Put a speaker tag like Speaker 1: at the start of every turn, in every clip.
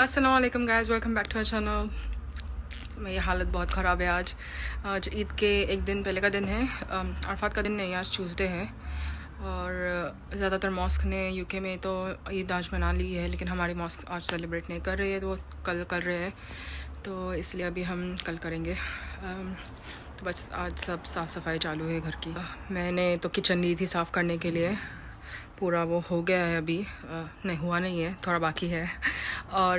Speaker 1: अस्सलाम वालेकुम guys, welcome back to our channel. मेरी हालत बहुत ख़राब है आज। आज ईद के एक दिन पहले का दिन है। अरफात का दिन नहीं, आज ट्यूसडे है। और ज़्यादातर मॉस्क ने यूके में तो ईद आज मना ली है, लेकिन हमारी मॉस्क आज सेलिब्रेट नहीं कर रही है, तो वो कल कर रहे हैं। तो इसलिए अभी हम कल करेंगे। तो बस आज सब साफ़ सफाई चालू है घर की। मैंने तो किचन ली थी साफ़ करने के लिए, पूरा वो हो गया है अभी। नहीं हुआ नहीं है, थोड़ा बाकी है। और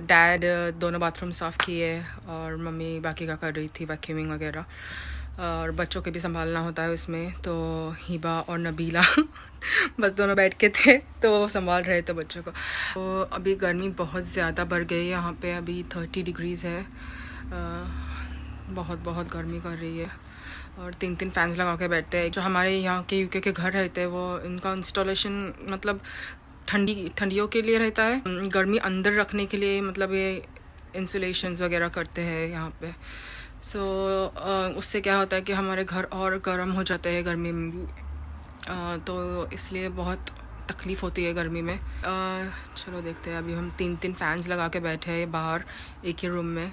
Speaker 1: डैड दोनों बाथरूम साफ़ किए और मम्मी बाकी का कर रही थी, वैक्यूमिंग वगैरह। और बच्चों के भी संभालना होता है उसमें, तो हिबा और नबीला बस दोनों बैठ के थे तो वो संभाल रहे थे बच्चों को। तो अभी गर्मी बहुत ज़्यादा बढ़ गई है यहाँ पे, अभी 30 डिग्रीज़ है। बहुत बहुत गर्मी कर रही है और 3 फैंस लगा के बैठते हैं। जो हमारे यहाँ के यूके के घर रहते हैं, वो इनका इंस्टॉलेशन मतलब ठंडियों के लिए रहता है, गर्मी अंदर रखने के लिए मतलब ये इंसुलेशंस वगैरह करते हैं यहाँ पे। सो उससे क्या होता है कि हमारे घर और गर्म हो जाते हैं गर्मी में भी। तो इसलिए बहुत तकलीफ़ होती है गर्मी में। चलो देखते हैं। अभी हम 3 फैंस लगा के बैठे हैं बाहर एक ही रूम में,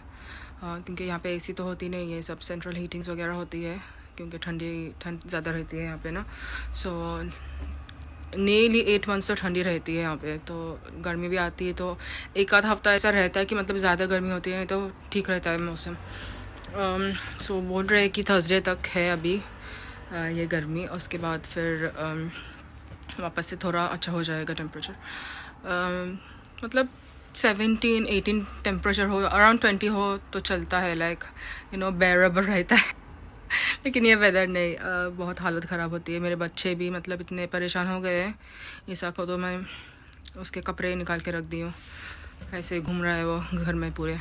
Speaker 1: क्योंकि यहाँ पे एसी तो होती नहीं है, सब सेंट्रल हीटिंग्स वगैरह होती है, क्योंकि ठंड ज़्यादा रहती है यहाँ पे ना। सो नियरली 8 मंथ्स तो ठंडी रहती है यहाँ पे। तो गर्मी भी आती है, तो एक आध हफ्ता ऐसा रहता है कि मतलब ज़्यादा गर्मी होती है, तो ठीक रहता है मौसम। सो बोल रहे हैं कि थर्सडे तक है अभी ये गर्मी, उसके बाद फिर वापस से थोड़ा अच्छा हो जाएगा टेम्परेचर। मतलब 17-18 टेम्परेचर हो, अराउंड 20 हो तो चलता है, लाइक बेरेबल रहता है। लेकिन ये वेदर नहीं, बहुत हालत ख़राब होती है। मेरे बच्चे भी मतलब इतने परेशान हो गए हैं। ईसा को तो मैं उसके कपड़े निकाल के रख दी हूँ, ऐसे घूम रहा है वो घर में पूरे।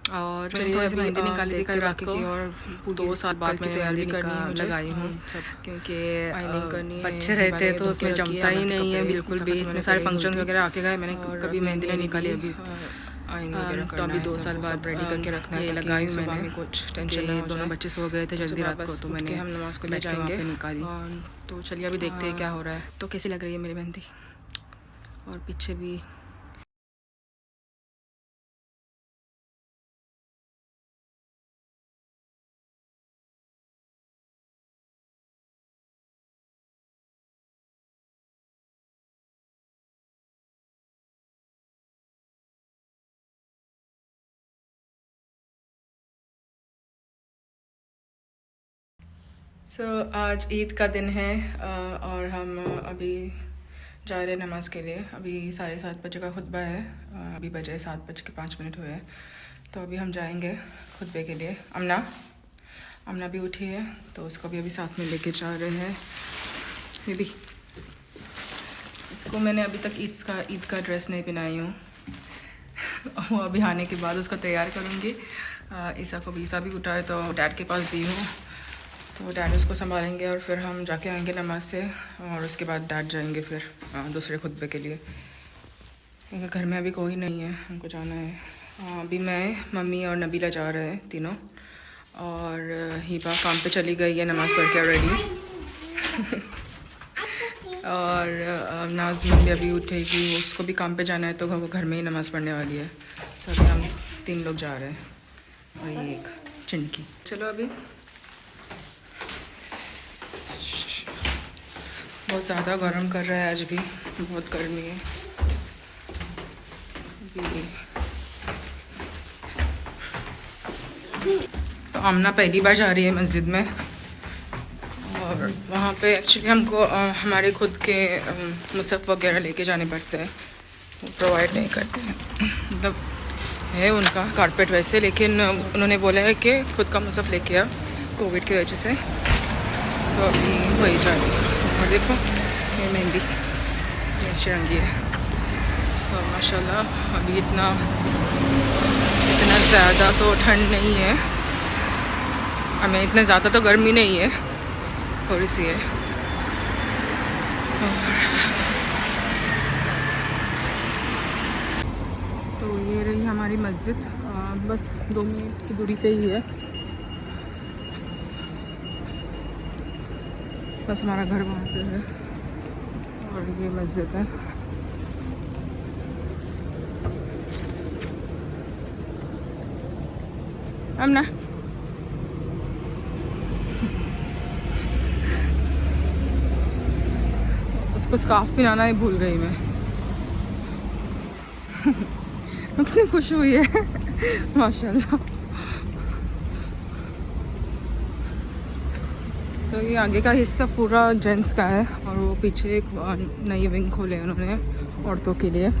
Speaker 1: और चलिए थोड़ी सी मेहंदी निकाली थी कल रात को, और 2 साल बाद मैंने तैयारी करनी है, लगाई हूँ क्योंकि आइनिंग करनी है। बच्चे रहते तो उसमें जमता ही नहीं है बिल्कुल भी। इतने सारे फंक्शन वगैरह आके गए, मैंने कभी मेहंदी नहीं निकाली अभी। तो अभी 2 साल बाद रेडी करके रखना है। लगाई हूँ मैंने, कुछ टेंशन नहीं। दोनों बच्चे सो गए थे जल्दी रात को, तो मैंने हम नमाज को ले जाएंगे निकाली। तो चलिए अभी देखते हैं क्या हो रहा है। तो कैसी लग रही है मेरी मेहंदी, और पीछे भी आज ईद का दिन है। और हम अभी जा रहे हैं नमाज़ के लिए। अभी 7:30 बजे का खुतबा है, अभी बजे 7:05 हुए हैं। तो अभी हम जाएंगे खुतबे के लिए। अमना भी उठी है, तो उसको भी अभी साथ में लेके जा रहे हैं। ये भी, इसको मैंने अभी तक ईद का ड्रेस नहीं पहनाई हूँ। वो अभी आने के बाद उसको तैयार करूँगी। ईसा भी उठा है, तो डैड के पास दी हूँ, तो डैड उसको संभालेंगे और फिर हम जाके आएंगे नमाज से, और उसके बाद डैड जाएंगे फिर दूसरे खुतबे के लिए, क्योंकि घर में अभी कोई नहीं है, हमको जाना है। अभी मैं, मम्मी और नबीला जा रहे हैं तीनों, और हिबा काम पे चली गई है नमाज़ पढ़ के ऑलरेडी। और नाज़मीन भी अभी उठेगी, उसको भी काम पे जाना है, तो वो घर में ही नमाज़ पढ़ने वाली है। सभी हम 3 लोग जा रहे हैं, और ये एक चिंकी। चलो अभी बहुत ज़्यादा गर्म कर रहा है, आज भी बहुत गर्मी है। तो आमना पहली बार जा रही है मस्जिद में, और वहाँ पे एक्चुअली हमको हमारे खुद के मुसहफ़ वगैरह लेके जाने पड़ते हैं, वो प्रोवाइड नहीं करते हैं। मतलब है उनका कारपेट वैसे, लेकिन उन्होंने बोला है कि खुद का मुसहफ़ लेके आ, कोविड की वजह से। तो अभी वही जा रही है। और देखो ये मेहंदी अच्छी रंगी है। सो माशाल्लाह अभी इतना ज़्यादा तो ठंड नहीं है, हमें इतना ज़्यादा तो गर्मी नहीं है, थोड़ी सी है। तो ये रही हमारी मस्जिद, बस 2 मिनट की दूरी पे ही है। बस हमारा घर वहाँ पे है, और ये मस्जिद है। अमना उसको स्कार्फ पहनाना ही भूल गई मैं। कितनी खुश हुई है माशाल्लाह। तो ये आगे का हिस्सा पूरा जेंट्स का है और वो पीछे एक नई विंग खोले उन्होंने औरतों के लिए।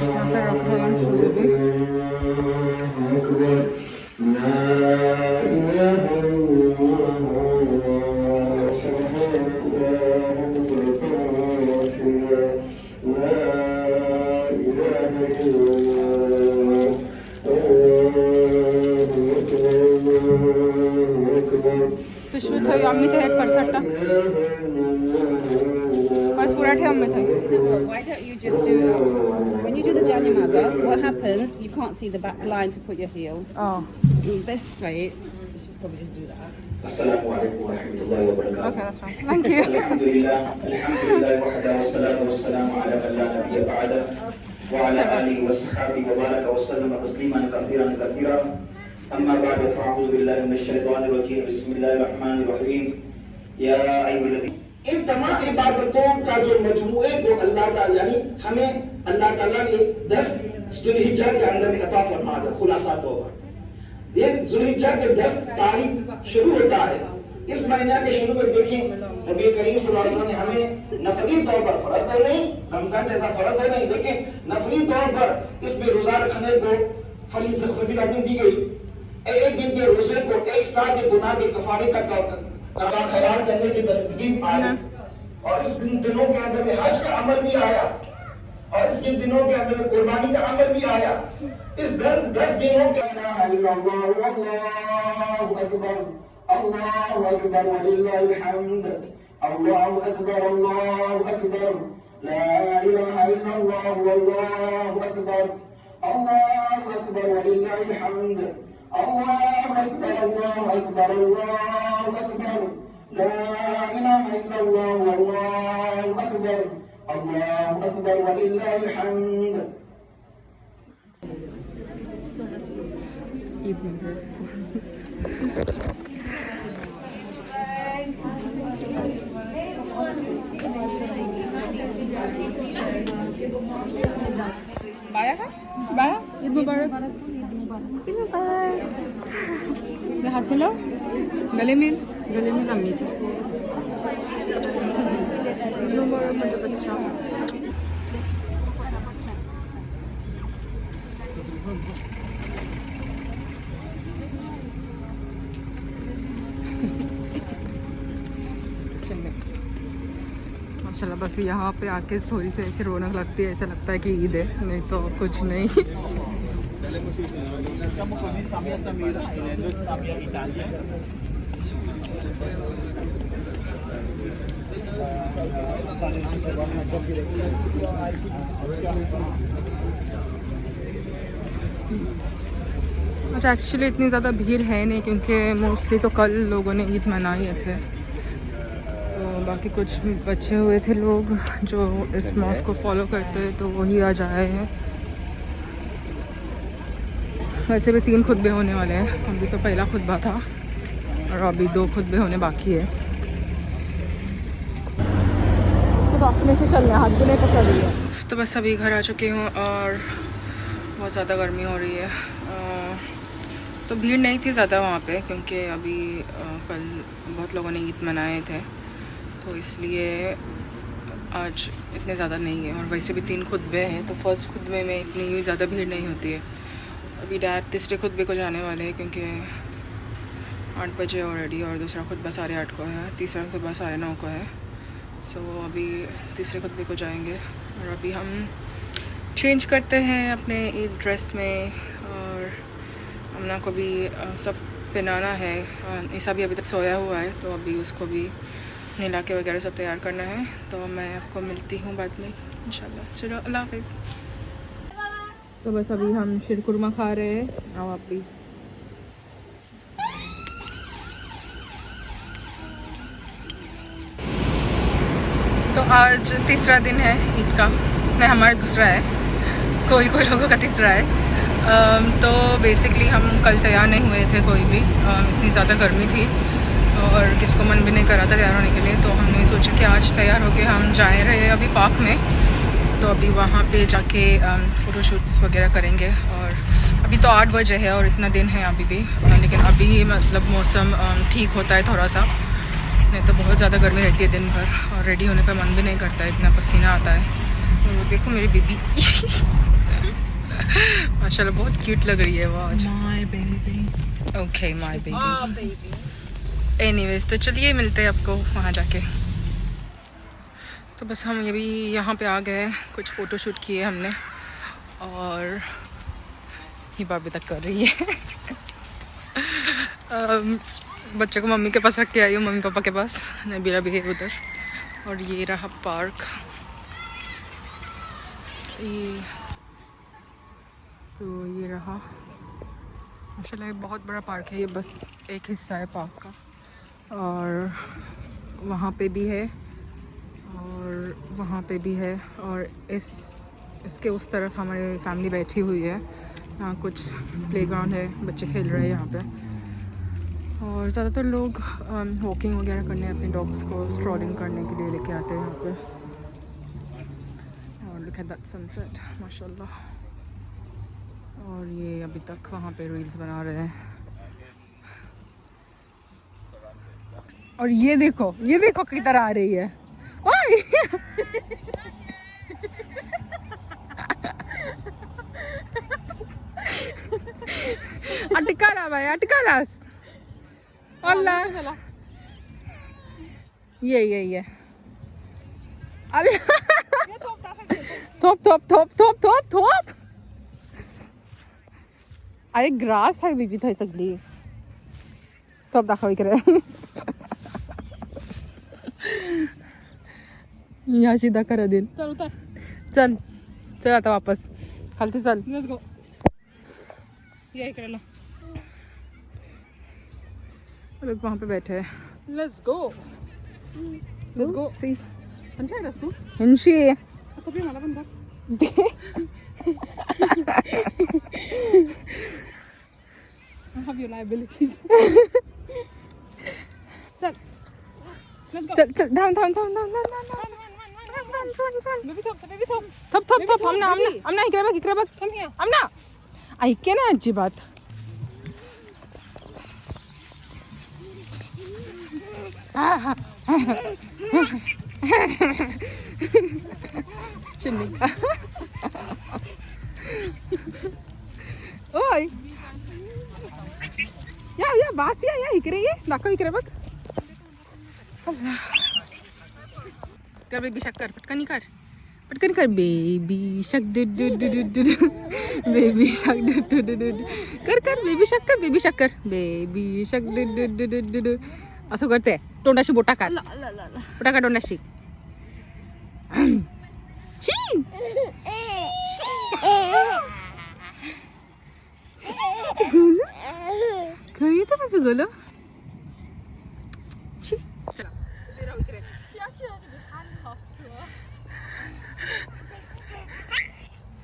Speaker 1: यहाँ पे रख रहे हैं शूज भी। पिशवी थई आम्ही एक परसट पर्स पूरा ठे आम्ही थई।
Speaker 2: Why don't you just do, when you do the Janamaza, what happens, you can't see the back line to put your heel.
Speaker 1: Oh.
Speaker 2: Best way, you should probably just do that.
Speaker 3: Assalamualaikum warahmatullahi wabarakatuh.
Speaker 1: Okay, that's fine. Thank you.
Speaker 3: Alhamdulillah wahda wassalatu wassalamu ala man la nabiyya ba'da wa ala alihi wa sahbihi wa baraka wa sallama tasliman kathiran kathira. Amma ba'du fa'udhu billahi minash shaitanir rajim. Bismillahir rahmanir rahim. Ya ayyuhalladhina इन तमाम इबादतों का जो मजमूए को अल्लाह का यानी हमें अल्लाह ताला ने 10 जुल्हिज्जा के अंदर में अता फरमा दिया। खुलासा तौर पर ये जुल्हिज्जा के 10 तारीख शुरू होता है। इस महीने के शुरू में देखिए नबी करीम सल्लल्लाहु अलैहि वसल्लम ने हमें नफली तौर पर, फर्ज तो नहीं, रमजान जैसा फर्ज तो नहीं, लेकिन नफली तौर पर इसमें रोजा रखने को फजीलत दी गई। एक दिन के रोजे को एक साल के गुनाह के कफारे का खैरात करने की तरकीब आई और इस दिनों के अंदर में हज का अमल भी आया और इसके दिनों के अंदर में कुर्बानी का अमल भी आया। इस 10 दिनों के अल्लाहु अकबर वलिल्लाहिल हम्द, अल्लाहु अकबर ला इलाहा इल्लल्लाह वल्लाहु अकबर वलिल्लाहिल हम्द, अल्लाहु अकबर ला इलाहा इल्लल्लाह वल्लाहु अकबर वलिल्लाहिल हम्द।
Speaker 1: बाया का बाया ईद मुबारक। ईद मुबारक। हाथ मिलाओ, गले मिल अम्मी से। ईद मुबारक मुझे बच्चा। माशाल्लाह बस यहाँ पे आके थोड़ी सी ऐसे रौनक लगती है, ऐसा लगता है कि ईद है, नहीं तो कुछ नहीं। अच्छा एक्चुअली इतनी ज़्यादा भीड़ है नहीं क्योंकि मोस्टली तो कल लोगों ने ईद मनाए थे, तो बाकी कुछ बचे हुए थे लोग जो इस मॉस्क को फॉलो करते हैं तो वही आज आए हैं। वैसे भी 3 खुतबे होने वाले हैं, अभी तो पहला खुतबा था और अभी 2 खुतबे होने बाकी है। उसको अपने से चलना, हाथ भी नहीं पकड़ रही है। तो बस अभी घर आ चुकी हूँ और बहुत ज़्यादा गर्मी हो रही है। तो भीड़ नहीं थी ज़्यादा वहाँ पे क्योंकि अभी कल बहुत लोगों ने ईद मनाए थे, तो इसलिए आज इतने ज़्यादा नहीं है। और वैसे भी 3 खुतबे हैं तो फर्स्ट खुतबे में इतनी ज़्यादा भीड़ नहीं होती है। अभी डैड तीसरे खुतबे को जाने वाले हैं क्योंकि 8 बजे ऑलरेडी, और दूसरा खुतबा 8:30 को है, तीसरा खुतबा 9:30 को है। सो अभी तीसरे खुतबे को जाएंगे और अभी हम चेंज करते हैं अपने ईद ड्रेस में और अमना को भी सब पहनाना है। ईसा भी अभी तक सोया हुआ है तो अभी उसको भी नहला के वगैरह सब तैयार करना है। तो मैं आपको मिलती हूँ बाद में इंशाल्लाह। चलो अल्लाह हाफिज़। तो बस अभी हम शीरकुरमा खा रहे हैं। आओ आप भी। तो आज तीसरा दिन है ईद का, नहीं हमारा दूसरा है, कोई कोई लोगों का तीसरा है। तो बेसिकली हम कल तैयार नहीं हुए थे कोई भी, इतनी ज़्यादा गर्मी थी और किसको मन भी नहीं कर रहा था तैयार होने के लिए। तो हमने सोचा कि आज तैयार होके हम जाए रहे अभी पार्क में, तो अभी वहाँ पे जाके फ़ोटोशूट्स वगैरह करेंगे। और अभी तो 8 बजे है और इतना दिन है अभी भी, लेकिन अभी मतलब मौसम ठीक होता है थोड़ा सा, नहीं तो बहुत ज़्यादा गर्मी रहती है दिन भर और रेडी होने का मन भी नहीं करता है, इतना पसीना आता है। और वो देखो मेरी बेबी माशाल्लाह बहुत क्यूट लग रही है वो आज। My baby. Okay my baby. Anyways तो चलिए मिलते हैं आपको वहाँ जाके। तो बस हम ये भी यहाँ पे आ गए, कुछ फ़ोटो शूट किए हमने और हिबा अभी तक कर रही है बच्चे को मम्मी के पास रख के आई हूँ, मम्मी पापा के पास, नबीला भी है उधर। और ये रहा पार्क, ये रहा माशाल्लाह ये बहुत बड़ा पार्क है, ये बस एक हिस्सा है पार्क का। और वहाँ पे भी है और वहाँ पे भी है और इसके उस तरफ हमारी फैमिली बैठी हुई है। यहाँ कुछ प्लेग्राउंड है, बच्चे खेल रहे हैं यहाँ पे। और ज़्यादातर लोग वॉकिंग वगैरह करने अपने डॉग्स को स्ट्रॉलिंग करने के लिए लेके आते हैं यहाँ पे। और लुक एट दैट सनसेट माशाल्लाह। और ये अभी तक वहाँ पे रील्स बना रहे हैं। और ये देखो किधर आ रही है। ओए अटका ला भाई, अटका लास। अल्लाह ये अल्लाह थोप अरे ग्रास आहे बेबी थंय सगळी थोप दाखव इकडे या शिदा करा देन चल आता वापस खालती चल। लेट्स गो ये इकडे लोग वहाँ पे बैठे हैं। लेट्स गो सी हंशी आता भी मला पण दाख I have your liabilities. चल थांब थप आमना इकडे बघ आमना ऐके ना अजिबात। ओय या बास या इकडे ये दाखव इकडे बघ। कर बेबी शक कर, पटकन कर बेबी शक बेबी शक कर बेबी शक असं करते तोंडाशी बोटा काढ तोंडाशी काय येतं माझं गोलं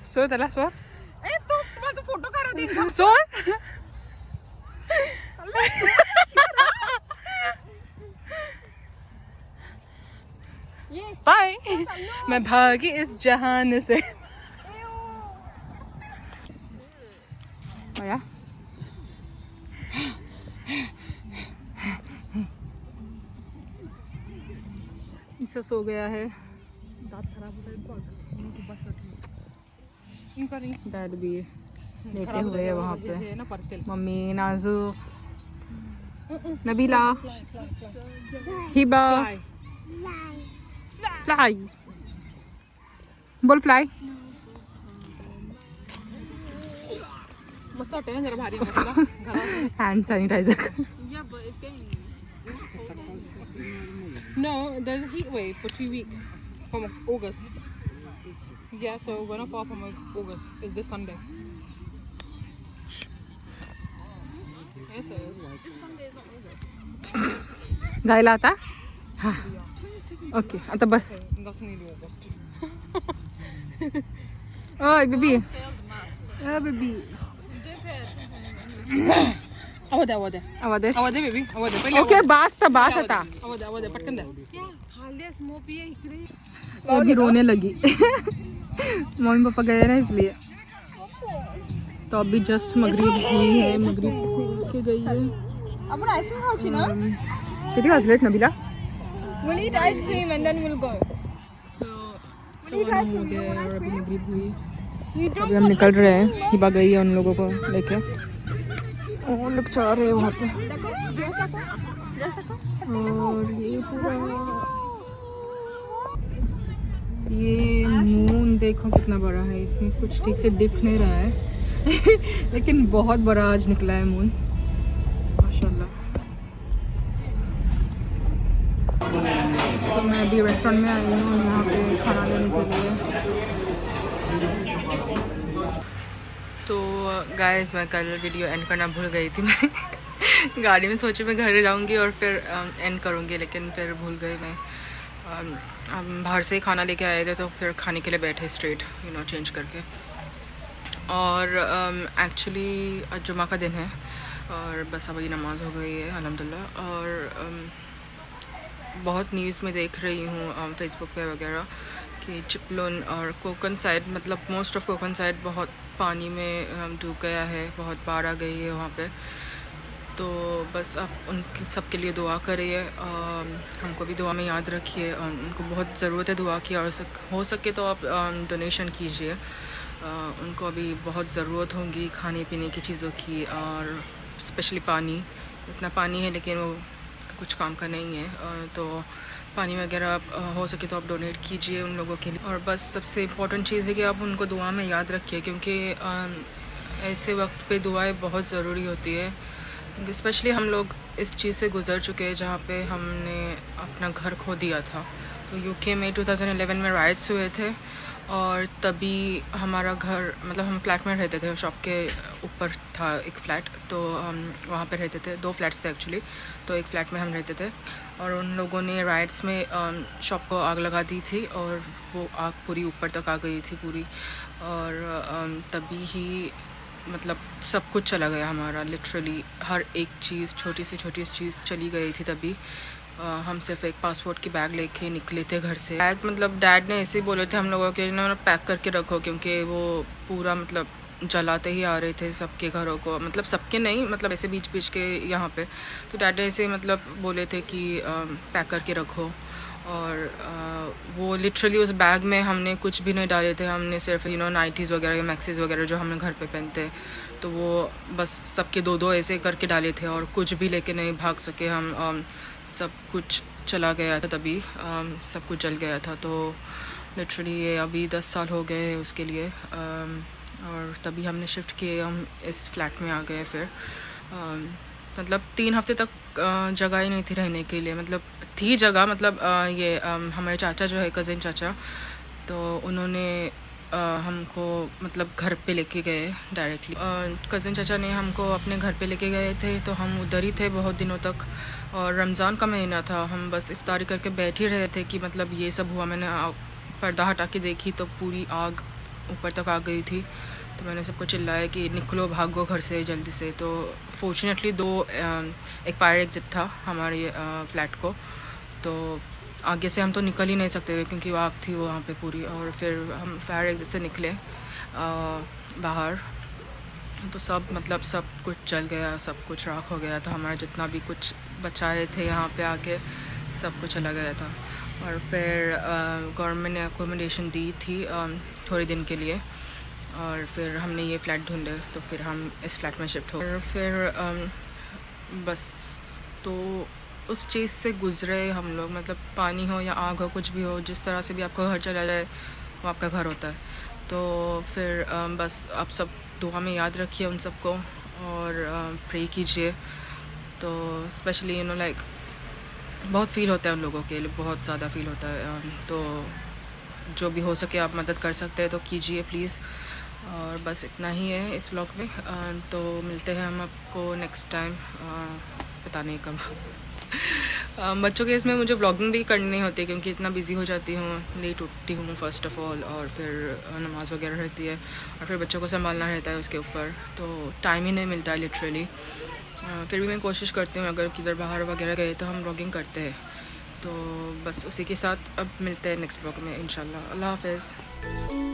Speaker 1: सो त्याला सोड तो फोटो करा दे सोड बाय मैं भागी इस जहान से। आया इससे सो गया है, दांत खराब हो गए। डैड भी लेटे हुए हैं वहाँ पे, मम्मी नाजू नबीला हिबा फ्लाई बोल फ्लाई मस्त वाटते ना जरा भारी hand sanitiser. No, there's a heat wave for 2 weeks from August. Yeah, so we're not far from August. It's this Sunday. Yes, it is.
Speaker 2: This Sunday is not August.
Speaker 1: जायला आता हां okay आता बस
Speaker 2: That's nearly August.
Speaker 1: ओय baby
Speaker 2: Failed maths.
Speaker 1: Baby
Speaker 2: Don't pay attention in English.
Speaker 1: awade
Speaker 2: baby. Pahले
Speaker 1: okay बास आता
Speaker 2: पटकन दे. क्या? हालिस मोपी है इकडे.
Speaker 1: अभी रोने लगी मम्मी पापा गए ना इसलिए तो अभी जस्ट मगरिब हुई है मगरिब के गई है
Speaker 2: आपण आईस्क्रीम खाऊची ना?
Speaker 1: किती वाजलेत Nabila
Speaker 2: We'll eat ice cream and then we'll go.
Speaker 1: हो गया और अभी मगरिब हुई अभी हम निकल रहे हैं हिबा गई है उन लोगों को लेके और लोग जा रहे हैं वहाँ पे और ये पूरा ये मून देखो कितना बड़ा है इसमें कुछ ठीक से दिख नहीं रहा है लेकिन बहुत बड़ा आज निकला है मून माशाल्लाह। तो मैं अभी रेस्टोरेंट में आई हूँ यहाँ पे खाना लेने के लिए। तो गाइस मैं कल वीडियो एंड करना भूल गई थी मैं गाड़ी में सोची मैं घर जाऊँगी और फिर एंड करूँगी लेकिन फिर भूल गई मैं। हम बाहर से ही खाना लेके आए थे तो फिर खाने के लिए बैठे स्ट्रेट चेंज करके और एक्चुअली आज जुमा का दिन है और बस अभी नमाज़ हो गई है अल्हम्दुलिल्लाह। और बहुत न्यूज़ में देख रही हूँ फेसबुक पे वगैरह कि चिपलुन और कोकन साइड मतलब मोस्ट ऑफ कोकन साइड बहुत पानी में डूब गया है, बहुत बाढ़ आ गई है वहाँ पे। तो बस आप उनके सबके लिए दुआ करिए, हमको भी दुआ में याद रखिए, उनको बहुत ज़रूरत है दुआ की और हो सके तो आप डोनेशन कीजिए, उनको अभी बहुत ज़रूरत होगी खाने पीने की चीज़ों की और स्पेशली पानी। इतना पानी है लेकिन वो कुछ काम का नहीं है, तो पानी वगैरह हो सके तो आप डोनेट कीजिए उन लोगों के लिए। और बस सबसे इम्पोर्टेंट चीज़ है कि आप उनको दुआ में याद रखिए, क्योंकि ऐसे वक्त पे दुआएं बहुत ज़रूरी होती है, क्योंकि स्पेशली हम लोग इस चीज़ से गुज़र चुके हैं जहाँ पे हमने अपना घर खो दिया था। तो यूके में 2011 में राइट्स हुए थे और तभी हमारा घर मतलब हम फ्लैट में रहते थे, शॉप के ऊपर था एक फ़्लैट, तो हम वहाँ पे रहते थे। 2 फ्लैट्स थे एक्चुअली, तो एक फ़्लैट में हम रहते थे और उन लोगों ने राइट्स में शॉप को आग लगा दी थी और वो आग पूरी ऊपर तक आ गई थी पूरी, और तभी ही मतलब सब कुछ चला गया हमारा, लिटरली हर एक चीज़, छोटी से छोटी चीज़ चली गई थी। तभी हम सिर्फ एक पासपोर्ट की बैग लेके निकले थे घर से। बैग मतलब डैड ने ऐसे ही बोले थे हम लोगों के ना पैक करके रखो, क्योंकि वो पूरा मतलब जलाते ही आ रहे थे सबके घरों को, मतलब सबके नहीं, मतलब ऐसे बीच बीच के यहाँ पे। तो डैड ने ऐसे मतलब बोले थे कि पैक करके रखो, और वो लिटरली उस बैग में हमने कुछ भी नहीं डाले थे, हमने सिर्फ नाइटीज़ वगैरह या मैक्सीज़ वगैरह जो हमने घर पे पहनते, तो वो बस सबके 2-2 ऐसे करके डाले थे और कुछ भी लेके नहीं भाग सके हम। सब कुछ चला गया था तभी, सब कुछ जल गया था। तो लिटरली ये अभी 10 साल हो गए उसके लिए, और तभी हमने शिफ्ट किए, हम इस फ्लैट में आ गए। फिर मतलब 3 हफ्ते तक जगह ही नहीं थी रहने के लिए, मतलब थी जगह, मतलब ये हमारे चाचा जो है कज़िन चाचा, तो उन्होंने हमको मतलब घर पे लेके गए डायरेक्टली। कज़िन चाचा ने हमको अपने घर पे लेके गए थे, तो हम उधर ही थे बहुत दिनों तक। और रमज़ान का महीना था, हम बस इफ्तारी करके बैठ ही रहे थे कि मतलब ये सब हुआ। मैंने पर्दा हटा के देखी तो पूरी आग ऊपर तक आ गई थी, तो मैंने सबको चिल्लाया कि निकलो भागो घर से जल्दी से। तो फॉर्चुनेटली एक फायर एग्ज़िट था हमारे फ्लैट को, तो आगे से हम तो निकल ही नहीं सकते थे क्योंकि वो आग थी वहाँ पे पूरी। और फिर हम फायर एग्ज़िट से निकले बाहर, तो सब मतलब सब कुछ जल गया, सब कुछ राख हो गया था। हमारा जितना भी कुछ बचाए थे यहाँ पे आके सब कुछ चला गया था। और फिर गवर्नमेंट ने अकोमोडेशन दी थी थोड़े दिन के लिए, और फिर हमने ये फ़्लैट ढूंढे, तो फिर हम इस फ्लैट में शिफ्ट हो गए। फिर बस तो उस चीज़ से गुज़रे हम लोग, मतलब पानी हो या आग हो, कुछ भी हो, जिस तरह से भी आपका घर चला जाए वो आपका घर होता है। तो फिर बस आप सब दुआ में याद रखिए उन सबको और प्रे कीजिए। तो स्पेशली लाइक बहुत फ़ील होता है उन लोगों के लिए, बहुत ज़्यादा फ़ील होता है। तो जो भी हो सके आप मदद कर सकते हैं तो कीजिए प्लीज़। और बस इतना ही है इस व्लॉग में। तो मिलते हैं हम आपको नेक्स्ट टाइम, पता नहीं कब। बच्चों के इसमें मुझे व्लॉगिंग भी करनी नहीं होती क्योंकि इतना बिज़ी हो जाती हूँ, लेट उठती हूँ फर्स्ट ऑफ़ ऑल, और फिर नमाज़ वगैरह रहती है और फिर बच्चों को संभालना रहता है उसके ऊपर, तो टाइम ही नहीं मिलता है लिटरली। फिर भी मैं कोशिश करती हूँ अगर किधर बाहर वगैरह गए तो हम व्लॉगिंग करते हैं। तो बस उसी के साथ अब मिलते हैं नेक्स्ट व्लॉग में इंशाल्लाह। अल्लाह हाफ़िज़।